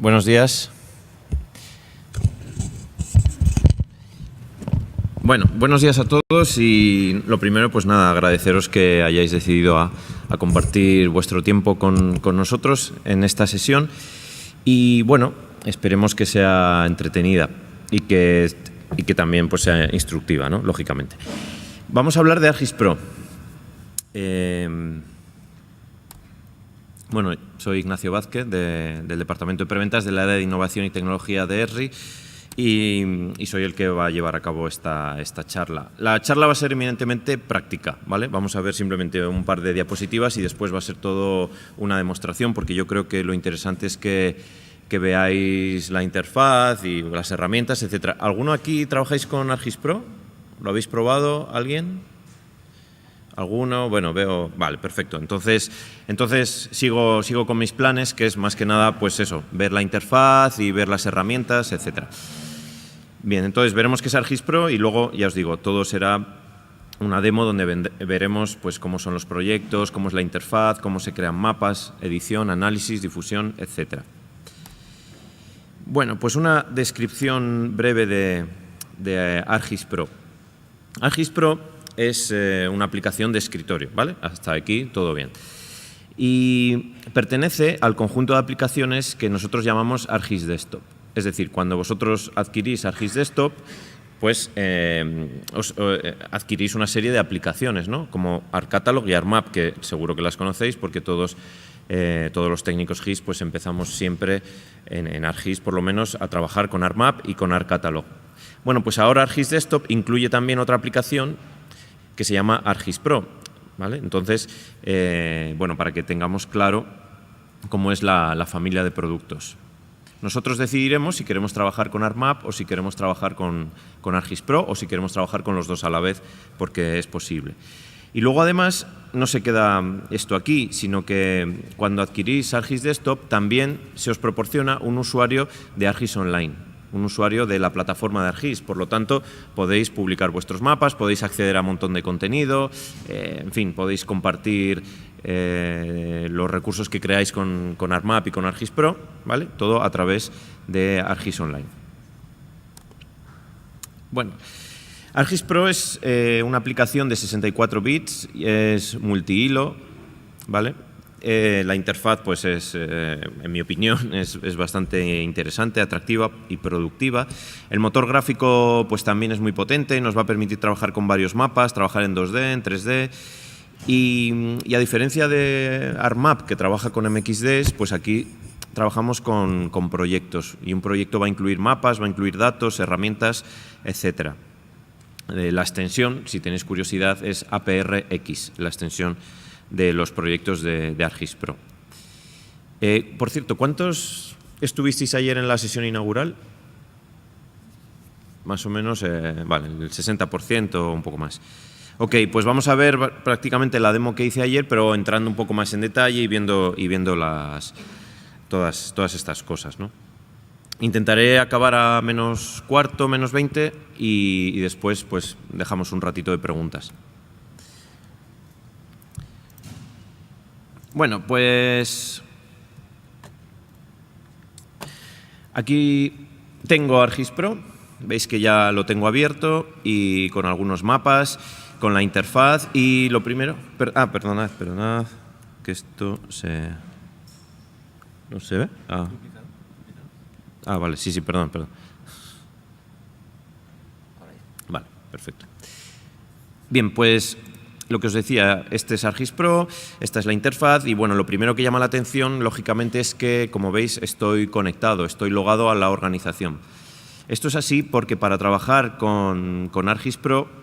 Buenos días. Bueno, buenos días a todos y lo primero, pues nada, agradeceros que hayáis decidido a compartir vuestro tiempo con nosotros en esta sesión y bueno, esperemos que sea entretenida y que también pues, sea instructiva, ¿no? Lógicamente. Vamos a hablar de ArcGIS Pro. Bueno, soy Ignacio Vázquez del Departamento de Preventas del área de Innovación y Tecnología de ESRI y soy el que va a llevar a cabo esta charla. La charla va a ser eminentemente práctica, ¿vale? Vamos a ver simplemente un par de diapositivas y después va a ser todo una demostración porque yo creo que lo interesante es que veáis la interfaz y las herramientas, etcétera. ¿Alguno aquí trabajáis con ArcGIS Pro? ¿Lo habéis probado? ¿Alguien? ¿Alguno? Bueno, veo… Vale, perfecto. Entonces sigo con mis planes, que es más que nada, pues eso, ver la interfaz y ver las herramientas, etcétera. Bien, entonces veremos qué es ArcGIS Pro y luego, ya os digo, todo será una demo donde veremos pues, cómo son los proyectos, cómo es la interfaz, cómo se crean mapas, edición, análisis, difusión, etcétera. Bueno, pues una descripción breve de ArcGIS Pro. ArcGIS Pro es una aplicación de escritorio, ¿vale? Hasta aquí todo bien. Y pertenece al conjunto de aplicaciones que nosotros llamamos ArcGIS Desktop. Es decir, cuando vosotros adquirís ArcGIS Desktop, pues adquirís una serie de aplicaciones, ¿no? Como ArcCatalog y ArcMap, que seguro que las conocéis porque todos los técnicos GIS pues empezamos siempre en ArcGIS por lo menos a trabajar con ArcMap y con ArcCatalog. Bueno, pues ahora ArcGIS Desktop incluye también otra aplicación que se llama ArcGIS Pro, ¿vale? Entonces, bueno, para que tengamos claro cómo es la familia de productos. Nosotros decidiremos si queremos trabajar con ArcMap o si queremos trabajar con ArcGIS Pro o si queremos trabajar con los dos a la vez, porque es posible. Y luego, además, no se queda esto aquí, sino que cuando adquirís ArcGIS Desktop también se os proporciona un usuario de ArcGIS Online, un usuario de la plataforma de ArcGIS. Por lo tanto, podéis publicar vuestros mapas, podéis acceder a un montón de contenido, en fin, podéis compartir los recursos que creáis con ArcMap y con ArcGIS Pro, ¿vale? Todo a través de ArcGIS Online. Bueno, ArcGIS Pro es una aplicación de 64 bits, es multihilo, ¿vale? La interfaz, pues es, en mi opinión, es bastante interesante, atractiva y productiva. El motor gráfico, pues también es muy potente, nos va a permitir trabajar con varios mapas, trabajar en 2D, en 3D. Y a diferencia de ArcMap, que trabaja con MXDs, pues aquí trabajamos con proyectos. Y un proyecto va a incluir mapas, va a incluir datos, herramientas, etcétera. La extensión, si tenéis curiosidad, es APRX, la extensión de los proyectos de ArcGIS Pro. Por cierto, ¿cuántos estuvisteis ayer en la sesión inaugural? Más o menos, vale, el 60% o un poco más. Ok, pues vamos a ver prácticamente la demo que hice ayer, pero entrando un poco más en detalle y viendo todas estas cosas, ¿no? Intentaré acabar a menos cuarto, menos 20 y después pues dejamos un ratito de preguntas. Bueno, pues aquí tengo ArcGIS Pro, veis que ya lo tengo abierto y con algunos mapas, con la interfaz y lo primero… perdonad, que esto ¿no se ve? Vale, sí, perdón. Vale, perfecto. Bien, pues lo que os decía, este es ArcGIS Pro, esta es la interfaz y bueno, lo primero que llama la atención, lógicamente, es que, como veis, estoy conectado, estoy logado a la organización. Esto es así porque para trabajar con ArcGIS Pro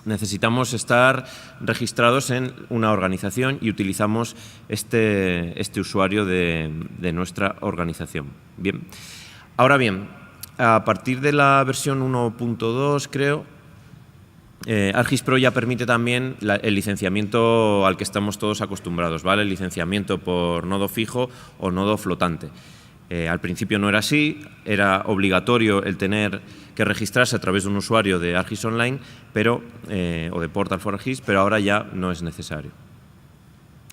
necesitamos estar registrados en una organización y utilizamos este usuario de nuestra organización. Bien. Ahora bien, a partir de la versión 1.2, creo, ArcGIS Pro ya permite también el licenciamiento al que estamos todos acostumbrados, ¿vale? El licenciamiento por nodo fijo o nodo flotante. Al principio no era así, era obligatorio el tener que registrarse a través de un usuario de ArcGIS Online o de Portal for ArcGIS, pero ahora ya no es necesario.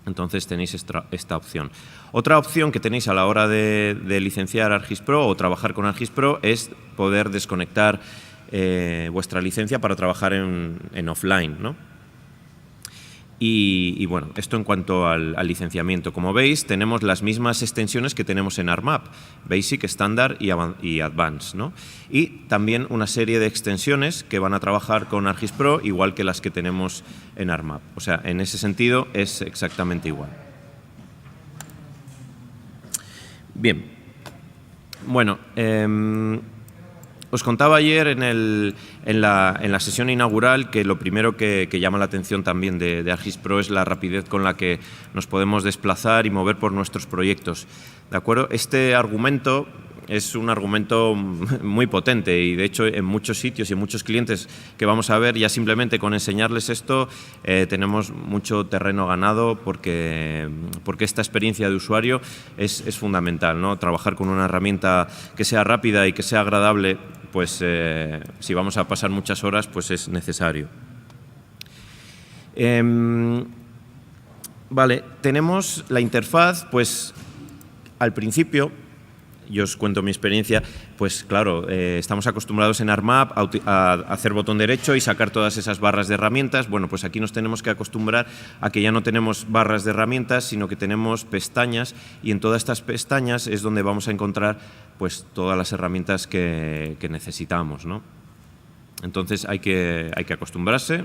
Entonces tenéis esta opción. Otra opción que tenéis a la hora de licenciar ArcGIS Pro o trabajar con ArcGIS Pro es poder desconectar vuestra licencia para trabajar en offline, ¿no? Y bueno, esto en cuanto al licenciamiento. Como veis, tenemos las mismas extensiones que tenemos en ArcMap, Basic, Standard y Advanced, ¿no? Y también una serie de extensiones que van a trabajar con ArcGIS Pro, igual que las que tenemos en ArcMap. O sea, en ese sentido es exactamente igual. Bien. Bueno, os contaba ayer en la sesión inaugural que lo primero que llama la atención también de ArcGIS Pro es la rapidez con la que nos podemos desplazar y mover por nuestros proyectos. ¿De acuerdo? Este argumento es un argumento muy potente y, de hecho, en muchos sitios y en muchos clientes que vamos a ver, ya simplemente con enseñarles esto tenemos mucho terreno ganado porque esta experiencia de usuario es fundamental, ¿no? Trabajar con una herramienta que sea rápida y que sea agradable, pues si vamos a pasar muchas horas, pues es necesario. Vale, tenemos la interfaz, pues al principio, yo os cuento mi experiencia, pues claro, estamos acostumbrados en ArcMap a hacer botón derecho y sacar todas esas barras de herramientas. Bueno, pues aquí nos tenemos que acostumbrar a que ya no tenemos barras de herramientas, sino que tenemos pestañas, y en todas estas pestañas es donde vamos a encontrar pues todas las herramientas que necesitamos, ¿no? Entonces hay que acostumbrarse,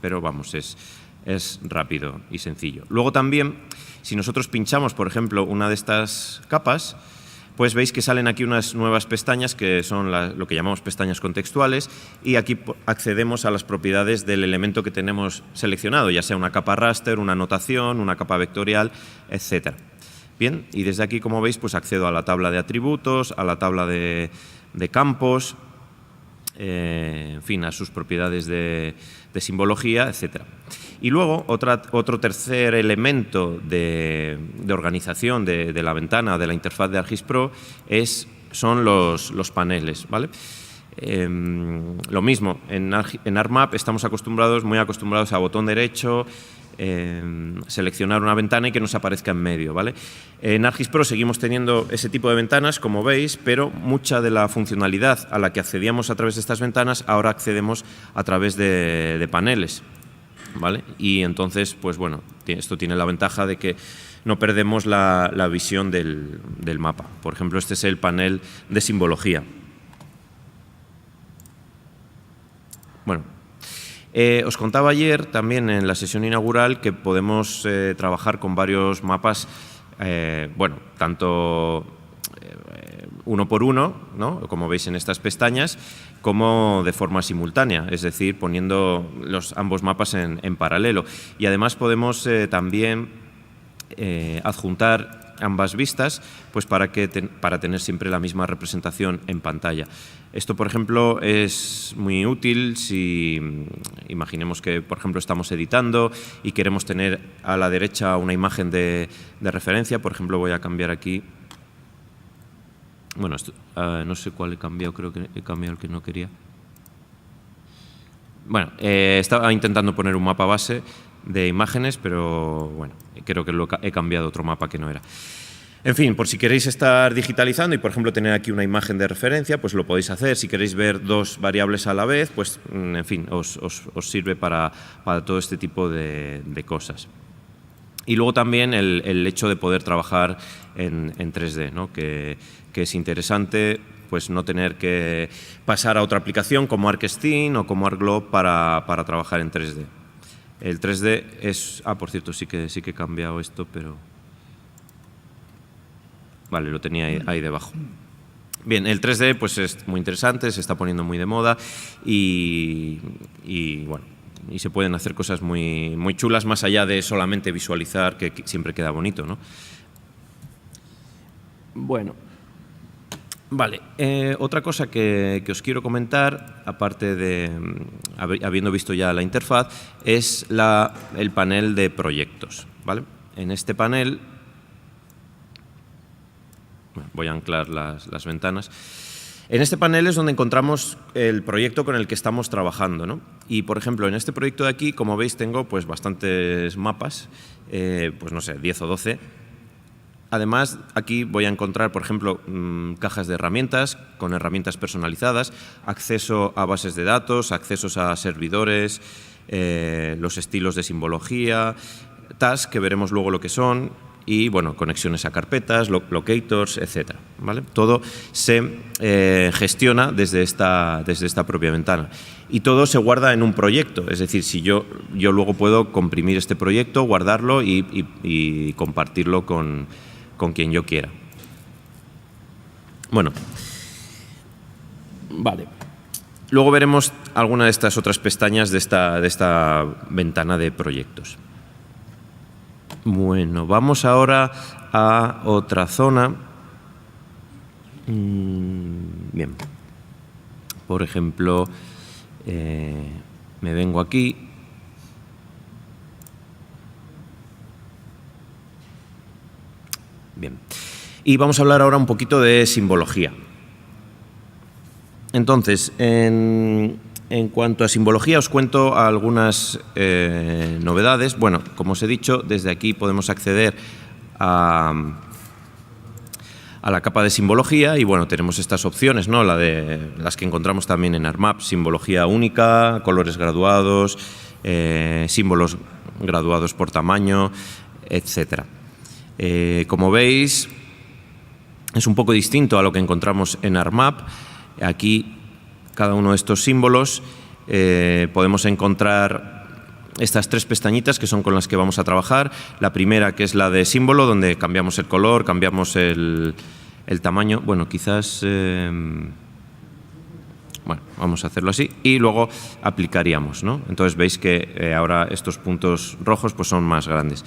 pero vamos, es rápido y sencillo. Luego también, si nosotros pinchamos, por ejemplo, una de estas capas, pues veis que salen aquí unas nuevas pestañas que son lo que llamamos pestañas contextuales, y aquí accedemos a las propiedades del elemento que tenemos seleccionado, ya sea una capa raster, una anotación, una capa vectorial, etc. Bien, y desde aquí, como veis, pues accedo a la tabla de atributos, a la tabla de campos, en fin, a sus propiedades de simbología, etc. Y luego, otro tercer elemento de organización de la ventana, de la interfaz de ArcGIS Pro, son los paneles, ¿vale? Lo mismo, en ArcMap estamos muy acostumbrados a botón derecho, seleccionar una ventana y que nos aparezca en medio, ¿vale? En ArcGIS Pro seguimos teniendo ese tipo de ventanas, como veis, pero mucha de la funcionalidad a la que accedíamos a través de estas ventanas ahora accedemos a través de paneles, ¿vale? Y entonces, pues bueno, esto tiene la ventaja de que no perdemos la visión del mapa. Por ejemplo, este es el panel de simbología. Bueno, os contaba ayer también en la sesión inaugural que podemos trabajar con varios mapas, bueno, tanto uno por uno, ¿no?, como veis en estas pestañas, como de forma simultánea, es decir, poniendo ambos mapas en paralelo. Y además podemos también adjuntar ambas vistas, pues para tener siempre la misma representación en pantalla. Esto, por ejemplo, es muy útil si imaginemos que, por ejemplo, estamos editando y queremos tener a la derecha una imagen de referencia. Por ejemplo, voy a cambiar aquí. Bueno, no sé cuál he cambiado, creo que he cambiado el que no quería. Bueno, estaba intentando poner un mapa base de imágenes, pero bueno, creo que he cambiado otro mapa que no era. En fin, por si queréis estar digitalizando y, por ejemplo, tener aquí una imagen de referencia, pues lo podéis hacer. Si queréis ver dos variables a la vez, pues, en fin, os sirve para todo este tipo de cosas. Y luego también el hecho de poder trabajar en 3D, ¿no?, que es interesante, pues no tener que pasar a otra aplicación como ArcStream o como ArcGlobe para trabajar en 3D. El 3D es... por cierto, sí que he cambiado esto, pero... Vale, lo tenía ahí debajo. Bien, el 3D pues es muy interesante, se está poniendo muy de moda y bueno, y se pueden hacer cosas muy, muy chulas más allá de solamente visualizar, que siempre queda bonito, ¿no? Bueno, vale. Otra cosa que os quiero comentar, aparte de habiendo visto ya la interfaz, es el panel de proyectos, ¿vale? En este panel... Voy a anclar las ventanas. En este panel es donde encontramos el proyecto con el que estamos trabajando, ¿no? Y, por ejemplo, en este proyecto de aquí, como veis, tengo pues bastantes mapas pues no sé, 10 o 12. Además, aquí voy a encontrar, por ejemplo, cajas de herramientas con herramientas personalizadas, acceso a bases de datos, accesos a servidores, los estilos de simbología, tags, que veremos luego lo que son, y bueno, conexiones a carpetas, locators, etc. ¿Vale? Todo se gestiona desde esta propia ventana. Y todo se guarda en un proyecto, es decir, si yo luego puedo comprimir este proyecto, guardarlo y compartirlo con quien yo quiera. Bueno, vale. Luego veremos alguna de estas otras pestañas de esta ventana de proyectos. Bueno, vamos ahora a otra zona. Bien. Por ejemplo, me vengo aquí. Bien. Y vamos a hablar ahora un poquito de simbología. Entonces, en cuanto a simbología, os cuento algunas novedades. Bueno, como os he dicho, desde aquí podemos acceder a la capa de simbología y bueno, tenemos estas opciones, ¿no? Las que encontramos también en ArcMap: simbología única, colores graduados, símbolos graduados por tamaño, etcétera. Como veis, es un poco distinto a lo que encontramos en ArcMap. Aquí, cada uno de estos símbolos, podemos encontrar estas tres pestañitas que son con las que vamos a trabajar. La primera, que es la de símbolo, donde cambiamos el color, cambiamos el tamaño. Bueno, quizás... bueno, vamos a hacerlo así. Y luego aplicaríamos, ¿no? Entonces veis que ahora estos puntos rojos pues son más grandes.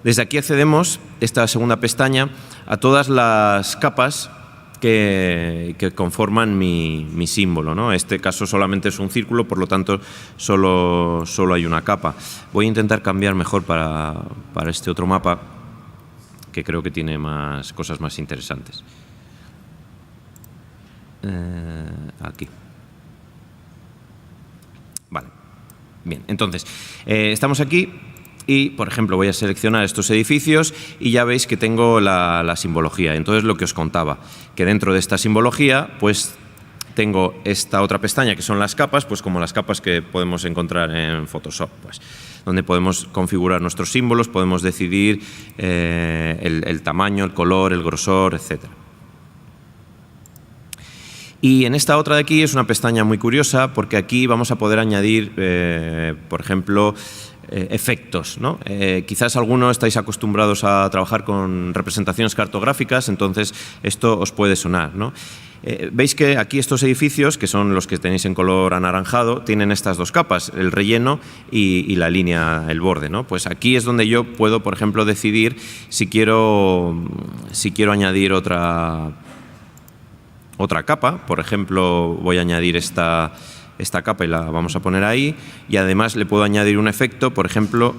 Desde aquí accedemos, esta segunda pestaña, a todas las capas que conforman mi símbolo, ¿no? En este caso solamente es un círculo, por lo tanto solo hay una capa. Voy a intentar cambiar mejor para este otro mapa, que creo que tiene cosas más interesantes. Aquí. Vale. Bien, entonces, estamos aquí. Y, por ejemplo, voy a seleccionar estos edificios y ya veis que tengo la simbología. Entonces, lo que os contaba, que dentro de esta simbología, pues tengo esta otra pestaña que son las capas, pues como las capas que podemos encontrar en Photoshop, pues, donde podemos configurar nuestros símbolos, podemos decidir el tamaño, el color, el grosor, etc. Y en esta otra de aquí es una pestaña muy curiosa porque aquí vamos a poder añadir, por ejemplo, efectos, ¿no? Quizás algunos estáis acostumbrados a trabajar con representaciones cartográficas, entonces esto os puede sonar, ¿no? Veis que aquí estos edificios, que son los que tenéis en color anaranjado, tienen estas dos capas, el relleno y la línea, el borde, ¿no? Pues aquí es donde yo puedo, por ejemplo, decidir si quiero añadir otra capa. Por ejemplo, voy a añadir esta capa y la vamos a poner ahí, y además le puedo añadir un efecto, por ejemplo,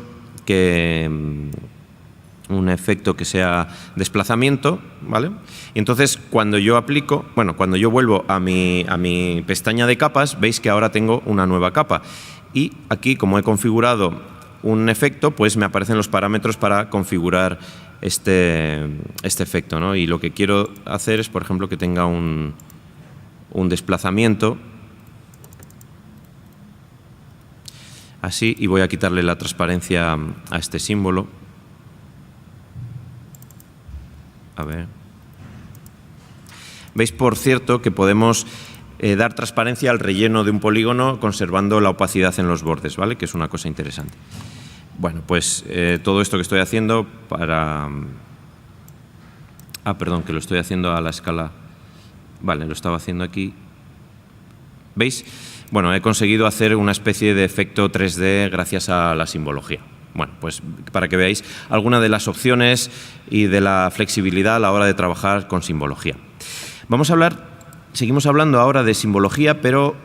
un efecto que sea desplazamiento, ¿vale? Y entonces cuando yo vuelvo a mi pestaña de capas, veis que ahora tengo una nueva capa, y aquí, como he configurado un efecto, pues me aparecen los parámetros para configurar este efecto, ¿no? Y lo que quiero hacer es, por ejemplo, que tenga un desplazamiento así, y voy a quitarle la transparencia a este símbolo. A ver. Veis, por cierto, que podemos dar transparencia al relleno de un polígono conservando la opacidad en los bordes, ¿vale? Que es una cosa interesante. Bueno, pues todo esto que estoy haciendo perdón, que lo estoy haciendo a la escala... Vale, lo estaba haciendo aquí. ¿Veis? Bueno, he conseguido hacer una especie de efecto 3D gracias a la simbología. Bueno, pues para que veáis algunas de las opciones y de la flexibilidad a la hora de trabajar con simbología. Seguimos hablando ahora de simbología, pero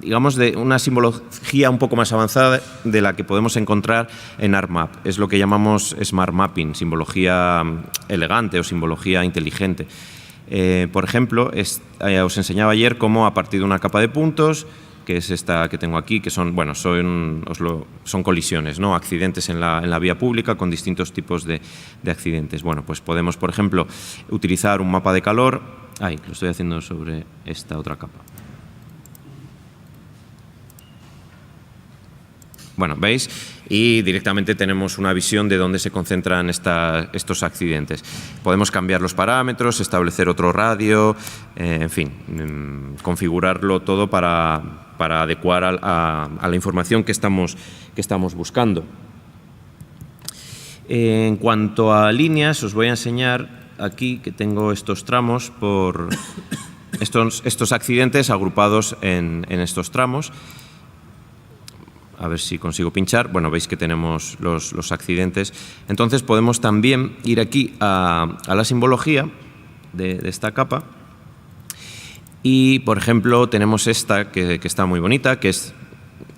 digamos, de una simbología un poco más avanzada de la que podemos encontrar en ArcMap. Es lo que llamamos Smart Mapping, simbología elegante o simbología inteligente. Por ejemplo, os enseñaba ayer cómo a partir de una capa de puntos que es esta que tengo aquí, que son, bueno, son colisiones, ¿no? Accidentes en la vía pública con distintos tipos de accidentes. Bueno, pues podemos, por ejemplo, utilizar un mapa de calor. Ay, lo estoy haciendo sobre esta otra capa. Bueno, ¿veis? Y directamente tenemos una visión de dónde se concentran estos accidentes. Podemos cambiar los parámetros, establecer otro radio, en fin, configurarlo todo para adecuar a la información que estamos buscando. En cuanto a líneas, os voy a enseñar aquí que tengo estos tramos por estos accidentes agrupados en estos tramos. A ver si consigo pinchar. Bueno, veis que tenemos los accidentes. Entonces podemos también ir aquí a la simbología de esta capa. Y, por ejemplo, tenemos esta que está muy bonita, que es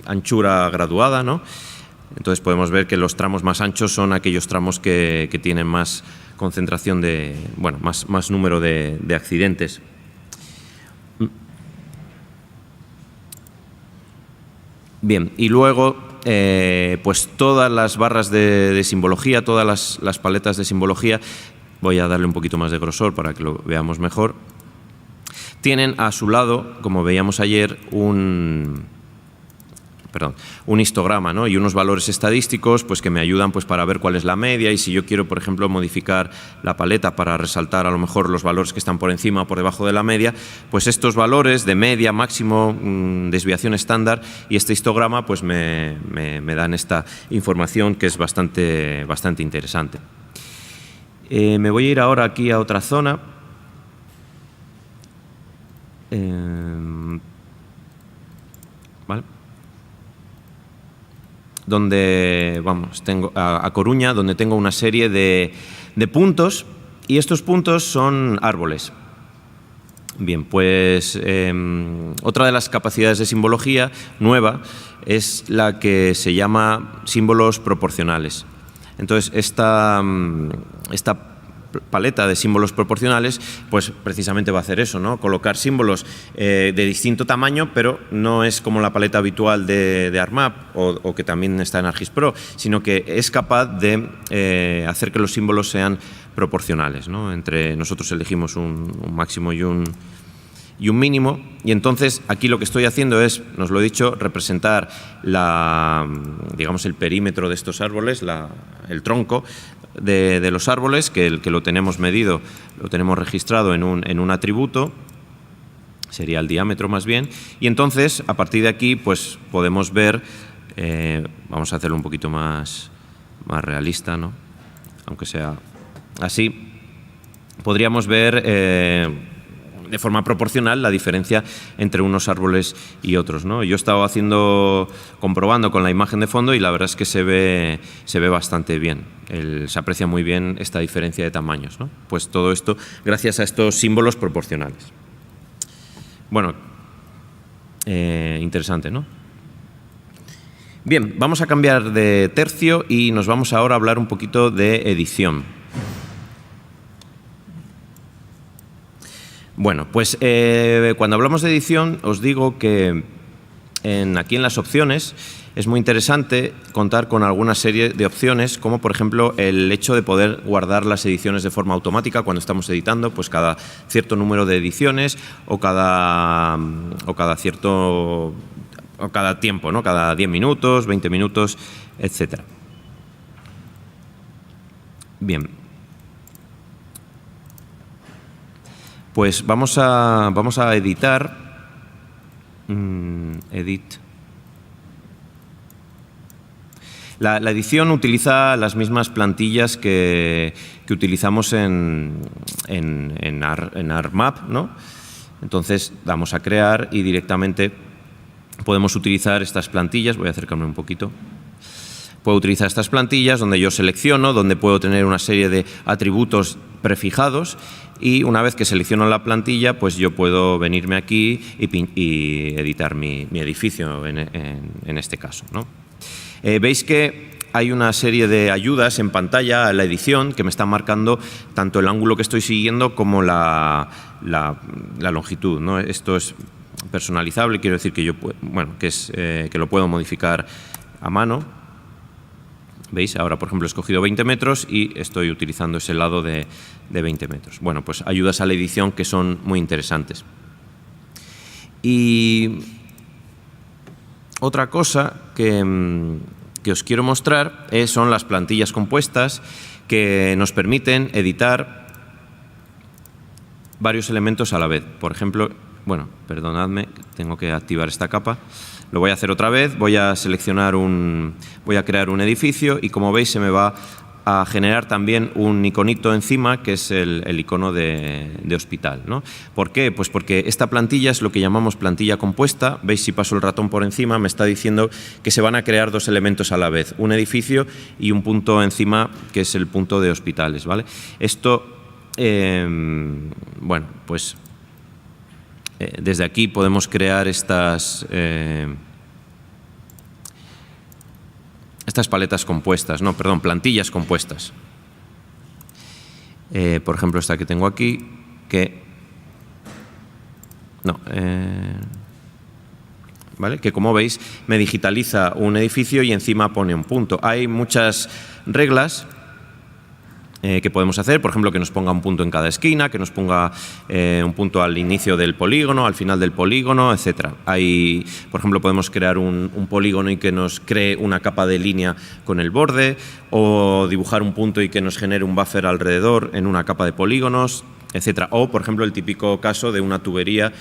anchura graduada, ¿no? Entonces podemos ver que los tramos más anchos son aquellos tramos que tienen más concentración más número de accidentes. Bien, y luego pues todas las barras de simbología, todas las paletas de simbología, voy a darle un poquito más de grosor para que lo veamos mejor, tienen a su lado, como veíamos ayer, un histograma, ¿no? Y unos valores estadísticos pues, que me ayudan pues, para ver cuál es la media, y si yo quiero, por ejemplo, modificar la paleta para resaltar a lo mejor los valores que están por encima o por debajo de la media, pues estos valores de media, máximo, desviación estándar y este histograma pues, me dan esta información que es bastante interesante. Me voy a ir ahora aquí a otra zona. ¿Vale? Donde, tengo a Coruña, donde tengo una serie de puntos, y estos puntos son árboles. Bien, pues otra de las capacidades de simbología nueva es la que se llama símbolos proporcionales. Entonces, esta paleta de símbolos proporcionales, pues precisamente va a hacer eso, ¿no? Colocar símbolos de distinto tamaño, pero no es como la paleta habitual de ArcMap o que también está en ArcGIS Pro, sino que es capaz de hacer que los símbolos sean proporcionales, ¿no? Entre nosotros elegimos un máximo y un mínimo, y entonces aquí lo que estoy haciendo es, nos lo he dicho, representar digamos el perímetro de estos árboles, el tronco de los árboles, que lo tenemos medido, lo tenemos registrado en un atributo, sería el diámetro más bien, y entonces a partir de aquí pues podemos ver, vamos a hacerlo un poquito más realista, ¿no? Aunque sea así, podríamos ver de forma proporcional la diferencia entre unos árboles y otros, ¿no? Yo he estado comprobando con la imagen de fondo y la verdad es que se ve bastante bien. Se aprecia muy bien esta diferencia de tamaños, ¿no? Pues todo esto gracias a estos símbolos proporcionales. Bueno, interesante, ¿no? Bien, vamos a cambiar de tercio y nos vamos ahora a hablar un poquito de edición. Bueno, pues cuando hablamos de edición os digo que aquí en las opciones es muy interesante contar con alguna serie de opciones, como por ejemplo el hecho de poder guardar las ediciones de forma automática cuando estamos editando, pues cada cierto número de ediciones o cada tiempo, ¿no? Cada 10 minutos, 20 minutos, etcétera. Bien. Pues vamos a editar. Edit. La edición utiliza las mismas plantillas que utilizamos en ArcMap, ¿no? Entonces damos a crear y directamente podemos utilizar estas plantillas. Voy a acercarme un poquito. Puedo utilizar estas plantillas donde yo selecciono, donde puedo tener una serie de atributos prefijados, y una vez que selecciono la plantilla, pues yo puedo venirme aquí y editar mi edificio en este caso, ¿no? Veis que hay una serie de ayudas en pantalla a la edición que me están marcando tanto el ángulo que estoy siguiendo como la longitud, ¿no? Esto es personalizable, quiero decir que yo, bueno, que lo puedo modificar a mano. ¿Veis? Ahora, por ejemplo, he escogido 20 metros y estoy utilizando ese lado de 20 metros. Bueno, pues ayudas a la edición que son muy interesantes. Y otra cosa que os quiero mostrar son las plantillas compuestas que nos permiten editar varios elementos a la vez. Por ejemplo, bueno, perdonadme, tengo que activar esta capa. Lo voy a hacer otra vez, voy a seleccionar voy a crear un edificio y como veis se me va a generar también un iconito encima que es el icono de hospital, ¿no? ¿Por qué? Pues porque esta plantilla es lo que llamamos plantilla compuesta. Veis, si paso el ratón por encima me está diciendo que se van a crear dos elementos a la vez, un edificio y un punto encima que es el punto de hospitales, ¿vale? Esto, bueno, pues desde aquí podemos crear estas paletas compuestas, no, perdón, plantillas compuestas. Por ejemplo, esta que tengo aquí, ¿vale? Que como veis me digitaliza un edificio y encima pone un punto. Hay muchas reglas que podemos hacer, por ejemplo, que nos ponga un punto en cada esquina, que nos ponga un punto al inicio del polígono, al final del polígono, etcétera. Por ejemplo, podemos crear un polígono y que nos cree una capa de línea con el borde, o dibujar un punto y que nos genere un buffer alrededor en una capa de polígonos, etcétera. O, por ejemplo, el típico caso de una tubería,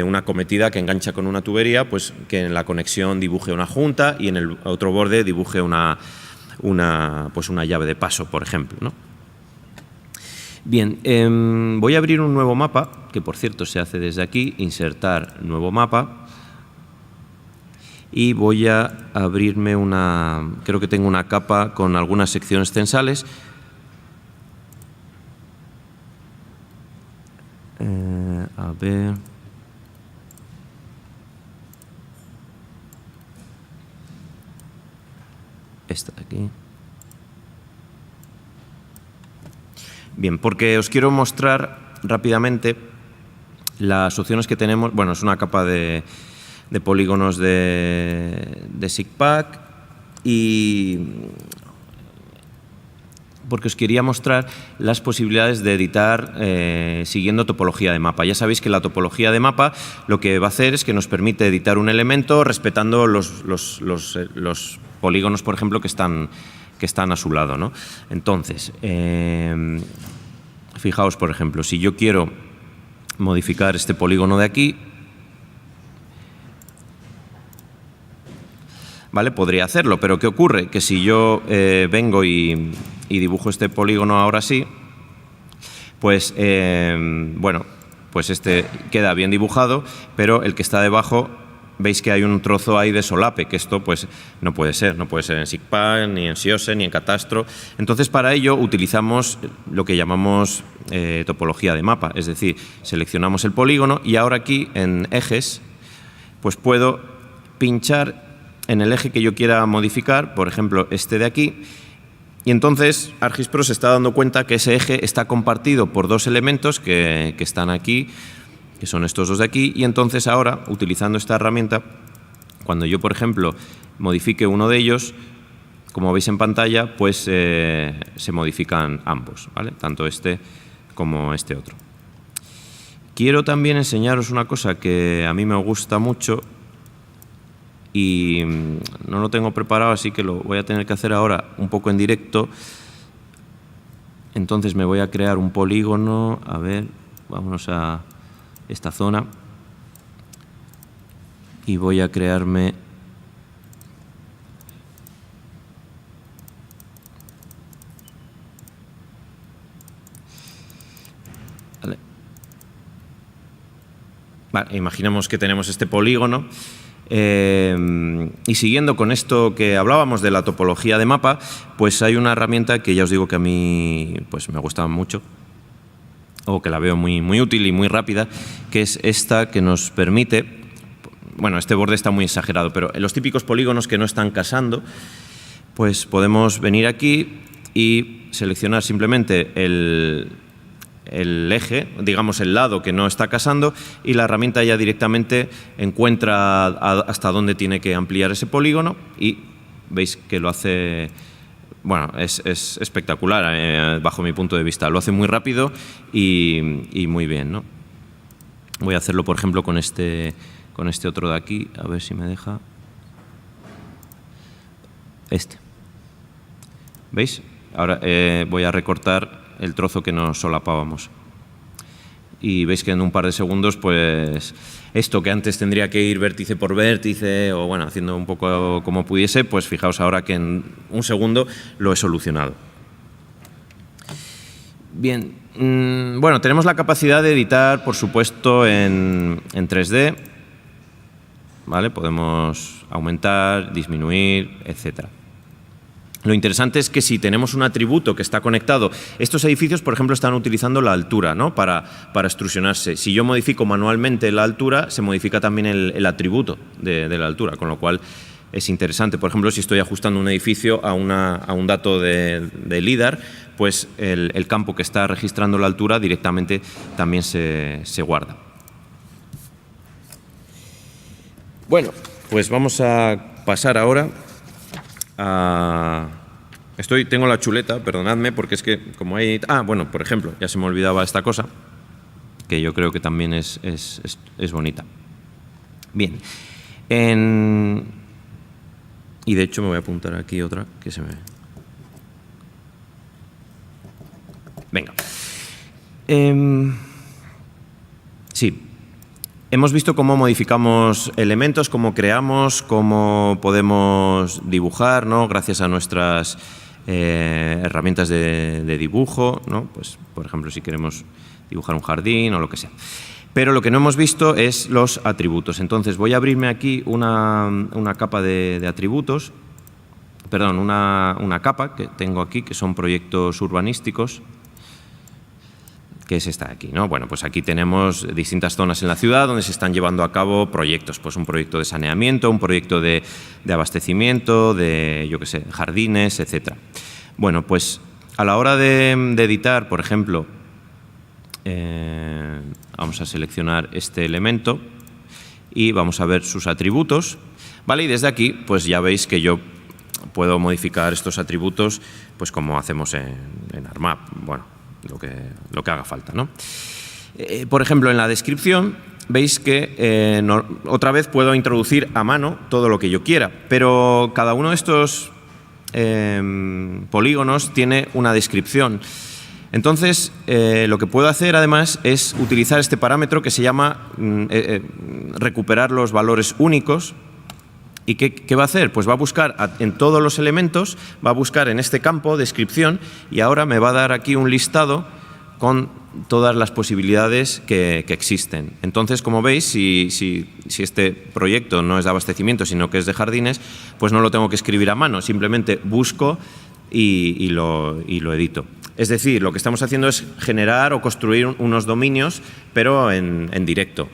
una cometida que engancha con una tubería, pues que en la conexión dibuje una junta y en el otro borde dibuje una llave de paso, por ejemplo, ¿no? Bien, voy a abrir un nuevo mapa, que por cierto se hace desde aquí, insertar nuevo mapa, y voy a abrirme creo que tengo una capa con algunas secciones censales. A ver. Esta de aquí. Bien, porque os quiero mostrar rápidamente las opciones que tenemos. Bueno, es una capa de polígonos de SIGPAC y porque os quería mostrar las posibilidades de editar siguiendo topología de mapa. Ya sabéis que la topología de mapa lo que va a hacer es que nos permite editar un elemento respetando los polígonos, por ejemplo, que están a su lado, ¿no? Entonces, fijaos, por ejemplo, si yo quiero modificar este polígono de aquí, ¿vale? Podría hacerlo, pero ¿qué ocurre? Que si yo vengo y dibujo este polígono ahora sí, pues, bueno, pues este queda bien dibujado, pero el que está debajo, veis que hay un trozo ahí de solape, que esto pues no puede ser en SIGPAC, ni en SIOSE, ni en Catastro. Entonces, para ello utilizamos lo que llamamos topología de mapa, es decir, seleccionamos el polígono y ahora aquí en ejes, pues puedo pinchar en el eje que yo quiera modificar, por ejemplo, este de aquí, y entonces ArcGIS Pro se está dando cuenta que ese eje está compartido por dos elementos que están aquí, que son estos dos de aquí, y entonces ahora, utilizando esta herramienta, cuando yo, por ejemplo, modifique uno de ellos, como veis en pantalla, pues se modifican ambos, ¿vale? Tanto este como este otro. Quiero también enseñaros una cosa que a mí me gusta mucho y no lo tengo preparado, así que lo voy a tener que hacer ahora un poco en directo. Entonces me voy a crear un polígono, a ver, vámonos a esta zona y voy a crearme vale, imaginemos que tenemos este polígono y siguiendo con esto que hablábamos de la topología de mapa, pues hay una herramienta que ya os digo que a mí pues me gusta mucho, o que la veo muy útil y muy rápida, que es esta que nos permite, bueno, este borde está muy exagerado, pero en los típicos polígonos que no están casando, pues podemos venir aquí y seleccionar simplemente el el eje, digamos el lado que no está casando, y la herramienta ya directamente encuentra hasta dónde tiene que ampliar ese polígono y veis que lo hace, bueno, es espectacular bajo mi punto de vista. Lo hace muy rápido y muy bien, ¿no? Voy a hacerlo, por ejemplo, con este otro de aquí, a ver si me deja. ¿Veis? Ahora voy a recortar el trozo que nos solapábamos. Y veis que en un par de segundos, pues esto que antes tendría que ir vértice por vértice o bueno, haciendo un poco como pudiese, pues fijaos ahora que en un segundo lo he solucionado. Bien, bueno, tenemos la capacidad de editar, por supuesto, en 3D, ¿vale? Podemos aumentar, disminuir, etcétera. Lo interesante es que si tenemos un atributo que está conectado, estos edificios, por ejemplo, están utilizando la altura, ¿no? para extrusionarse. Si yo modifico manualmente la altura, se modifica también el atributo de la altura, con lo cual es interesante. Por ejemplo, si estoy ajustando un edificio a un dato de LIDAR, pues el campo que está registrando la altura directamente también se guarda. Bueno, pues vamos a pasar ahora a... Tengo la chuleta, perdonadme, porque es que como hay... bueno, por ejemplo, ya se me olvidaba esta cosa, que yo creo que también es bonita. Bien. Y de hecho me voy a apuntar aquí otra que se me... Venga. Sí. Hemos visto cómo modificamos elementos, cómo creamos, cómo podemos dibujar, ¿no? Gracias a nuestras herramientas de dibujo, ¿no? Pues, por ejemplo, si queremos dibujar un jardín o lo que sea. Pero lo que no hemos visto es los atributos. Entonces voy a abrirme aquí una capa de atributos, perdón, una capa que tengo aquí, que son proyectos urbanísticos, que es esta de aquí, ¿no? Bueno, pues aquí tenemos distintas zonas en la ciudad donde se están llevando a cabo proyectos, pues un proyecto de saneamiento, un proyecto de abastecimiento, de, yo qué sé, jardines, etcétera. Bueno, pues a la hora de editar, por ejemplo, vamos a seleccionar este elemento y vamos a ver sus atributos, ¿vale? Y desde aquí, pues ya veis que yo puedo modificar estos atributos, pues como hacemos en ArcMap, bueno, lo que haga falta, ¿no? Por ejemplo, en la descripción veis que otra vez puedo introducir a mano todo lo que yo quiera, pero cada uno de estos polígonos tiene una descripción. Entonces, lo que puedo hacer además es utilizar este parámetro que se llama recuperar los valores únicos. ¿Y qué va a hacer? Pues va a buscar en todos los elementos, va a buscar en este campo, descripción, y ahora me va a dar aquí un listado con todas las posibilidades que existen. Entonces, como veis, si este proyecto no es de abastecimiento, sino que es de jardines, pues no lo tengo que escribir a mano, simplemente busco y lo edito. Es decir, lo que estamos haciendo es generar o construir unos dominios, pero en directo,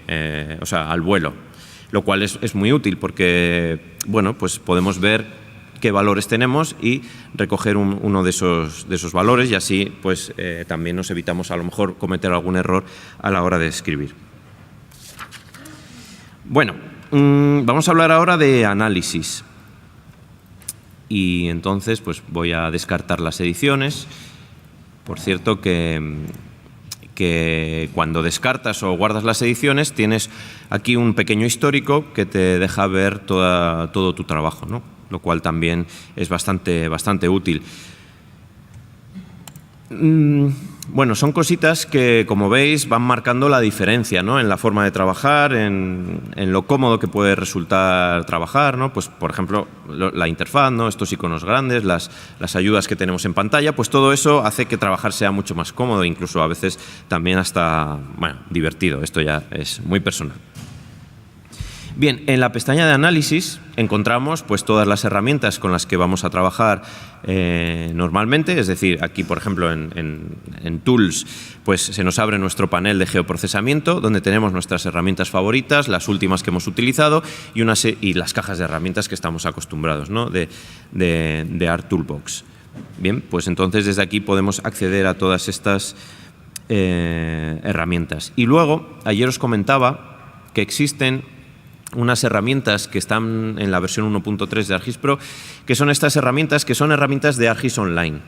o sea, al vuelo. Lo cual es muy útil porque, bueno, pues podemos ver qué valores tenemos y recoger uno de esos valores y así pues también nos evitamos a lo mejor cometer algún error a la hora de escribir. Bueno, vamos a hablar ahora de análisis y entonces pues voy a descartar las ediciones. Por cierto que cuando descartas o guardas las ediciones tienes aquí un pequeño histórico que te deja ver todo tu trabajo, ¿no? Lo cual también es bastante útil. Bueno, son cositas que, como veis, van marcando la diferencia, ¿no? En la forma de trabajar, en lo cómodo que puede resultar trabajar, ¿no? Pues, por ejemplo, la interfaz, ¿no? Estos iconos grandes, las ayudas que tenemos en pantalla, pues todo eso hace que trabajar sea mucho más cómodo, incluso a veces también hasta, bueno, divertido. Esto ya es muy personal. Bien, en la pestaña de análisis encontramos pues todas las herramientas con las que vamos a trabajar normalmente, es decir, aquí por ejemplo en Tools pues se nos abre nuestro panel de geoprocesamiento donde tenemos nuestras herramientas favoritas, las últimas que hemos utilizado y las cajas de herramientas que estamos acostumbrados, ¿no? de ArcToolbox. Bien, pues entonces desde aquí podemos acceder a todas estas herramientas. Y luego, ayer os comentaba que existen unas herramientas que están en la versión 1.3 de ArcGIS Pro, que son estas herramientas que son herramientas de ArcGIS Online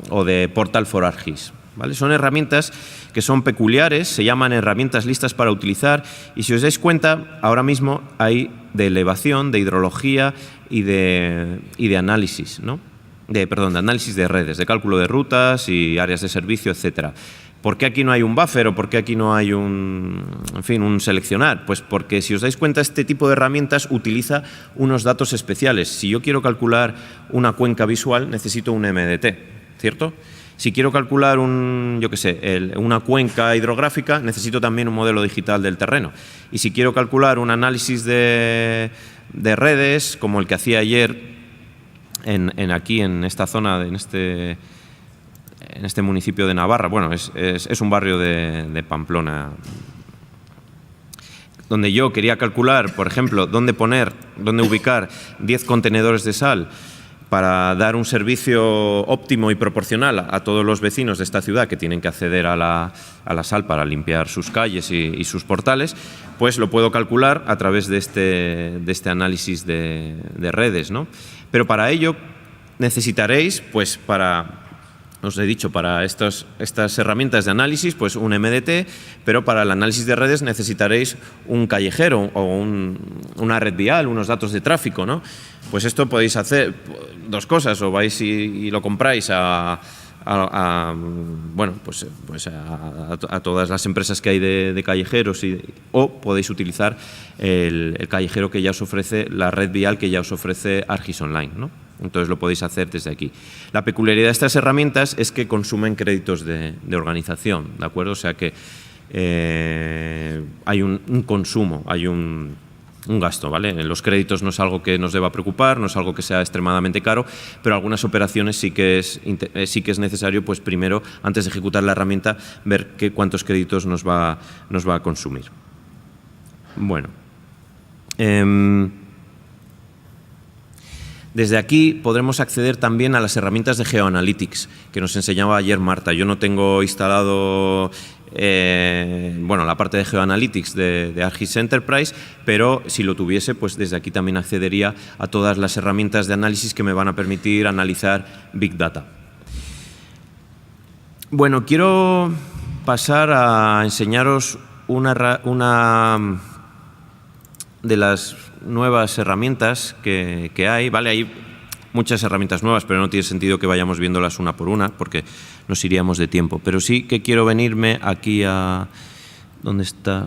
o de Portal for ArcGIS. ¿Vale? Son herramientas que son peculiares, se llaman herramientas listas para utilizar, y si os dais cuenta, ahora mismo hay de elevación, de hidrología y de análisis, ¿no? de análisis de redes, de cálculo de rutas y áreas de servicio, etcétera. ¿Por qué aquí no hay un buffer o por qué aquí no hay un seleccionar? Pues porque, si os dais cuenta, este tipo de herramientas utiliza unos datos especiales. Si yo quiero calcular una cuenca visual, necesito un MDT, ¿cierto? Si quiero calcular una cuenca hidrográfica, necesito también un modelo digital del terreno. Y si quiero calcular un análisis de redes, como el que hacía ayer aquí en esta zona, en este municipio de Navarra, bueno, es un barrio de Pamplona, donde yo quería calcular, por ejemplo, dónde ubicar 10 contenedores de sal para dar un servicio óptimo y proporcional a todos los vecinos de esta ciudad que tienen que acceder a la sal para limpiar sus calles y sus portales, pues lo puedo calcular a través de este análisis de redes, ¿no? Pero para ello necesitaréis, pues os he dicho, para estas herramientas de análisis, pues un MDT, pero para el análisis de redes necesitaréis un callejero o una red vial, unos datos de tráfico, ¿no? Pues esto podéis hacer dos cosas: o vais y lo compráis a todas las empresas que hay de callejeros, o podéis utilizar el callejero que ya os ofrece, la red vial que ya os ofrece ArcGIS Online, ¿no? Entonces lo podéis hacer desde aquí. La peculiaridad de estas herramientas es que consumen créditos de organización, ¿de acuerdo? O sea que hay un consumo, hay un gasto, ¿vale? Los créditos no es algo que nos deba preocupar, no es algo que sea extremadamente caro, pero algunas operaciones sí que es necesario, pues primero, antes de ejecutar la herramienta, ver cuántos créditos nos va a consumir. Bueno. Desde aquí podremos acceder también a las herramientas de GeoAnalytics que nos enseñaba ayer Marta. Yo no tengo instalado la parte de GeoAnalytics de ArcGIS Enterprise, pero si lo tuviese, pues desde aquí también accedería a todas las herramientas de análisis que me van a permitir analizar Big Data. Bueno, quiero pasar a enseñaros una de las nuevas herramientas que hay, ¿vale? Hay muchas herramientas nuevas, pero no tiene sentido que vayamos viéndolas una por una porque nos iríamos de tiempo. Pero sí que quiero venirme aquí a... ¿Dónde está?